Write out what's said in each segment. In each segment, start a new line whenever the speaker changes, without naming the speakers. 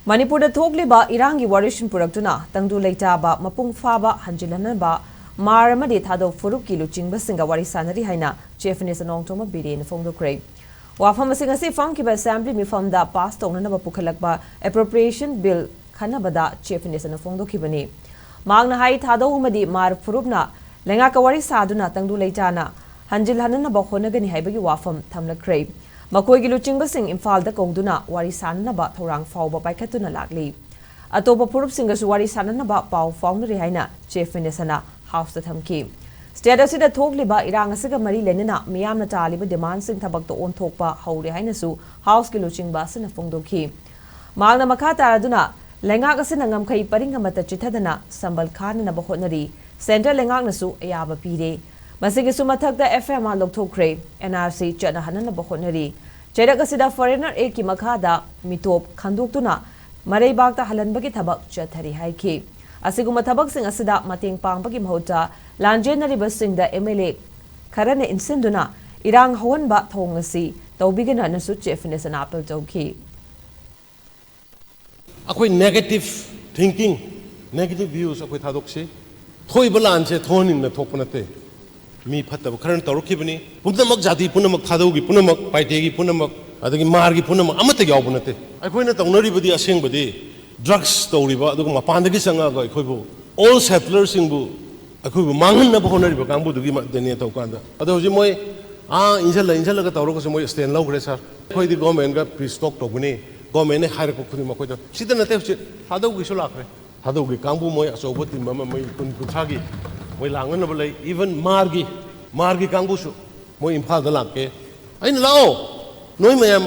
Manipur thokliba irangi warishin purakduna tangdu leitaba mapung faba hanjilanaba maramadi thado furuki luchingba singa warisanari haina chiefness anongtoma bidin fongdokre wafam singa si famkiba assembly mifamda pass tonanaba pukhalakba appropriation bill khanabada chiefness an fongdokibani magna hai thado umadi mar furubna lenga kawari saduna tangdu leitana hanjilhananaba honagani haibagi wafam thamlakre Makoi luchingba sing Imphal da kongduna wari sananaba thorang fawba paikhatuna lakli atopa purup singasu wari sananaba paw fawnari haina chief minister house da thamki state asida thokliba irang asiga mari lenina miyamna taliba demand sing thabak to on thokpa haure haina su house ki luchingba sina fongdokhi magna makha taraduna lengak asina ngamkhai paringa mata chithadana sambal khan na bahonari center lengak nasu ayaba pire Masigi sumathakda FM lokthokre NRC chana hanana bahonari Cherakasida foreigner a ki makhada mitop khandoktuna mareibakta halanbagi thabak chathari haiki asiguma thabak sing asida mateng pangbagi mahota lanjenari basingda MLA karane insinduna irang hawanba thongasi tawbigana nasu chiefness an apple tawki
akoi negative thinking negative views akoi thadokse thoi balanche thonin na thokpanate mi phatab kharan tawrukibani punamak jati punamak thadaugi punamak paitegi punamak adagi margi punamak amata yawbunate aikoina tawnaribadi asengbadi drugs tawriba aduga mapandagi sanga ga aikoibu all settlers singbu aikoibu manganna bahonariba kangbudugi denia tawkanda adu hoji moi injala ga tawroko moi stand lawgre sir aikoidi government ga pre stock tawbuni government ne hire ko khudi makoida sidana te hoji thadaugi so lakre thadaugi kangbu moi asobo timba mai kun kuthagi moi langan balai even margi kangbusu moi imphal da lakke ain lao noi mayam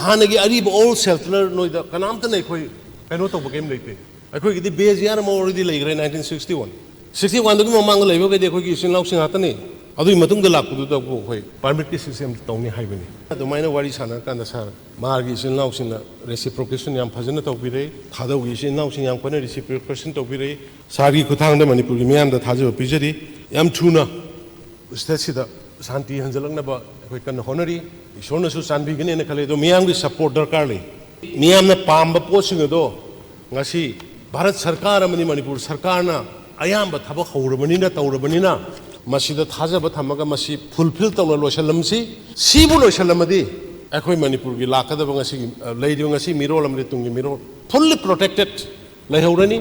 hanagi ariba all settler noi da kanamta nei khoi kaino to bagem leite akhoi gidi base yar mo already leigre 1961 da mamang leibo ge de khoi gi sin lauk sing hatani adui matung da lakku da ko khoi permit ki system tawni haibani adu maina wari sana kan da sar margi sin lauk sin reciprocation yam phajana tawbire thadau gi sin lauk sin yam kone reciprocation tawbire sari kuthang da manipur gi miyam da thajo pijari yam thuna state sida santi hanjalangna ba khoi kan honori ishorna su sanbi gine ne khale do miyam gi support darkar le miyam na pamba posing do ngasi bharat sarkar amani manipur sarkar na ayam ba thaba khawrabani na tawrabani na masida thajaba thamaga masi fulfill tawna losalamsi sibu losalamadi akhoi manipur gi lakada ba ngasi leidio ngasi mirol amri tungi mirol fully protected lehaurani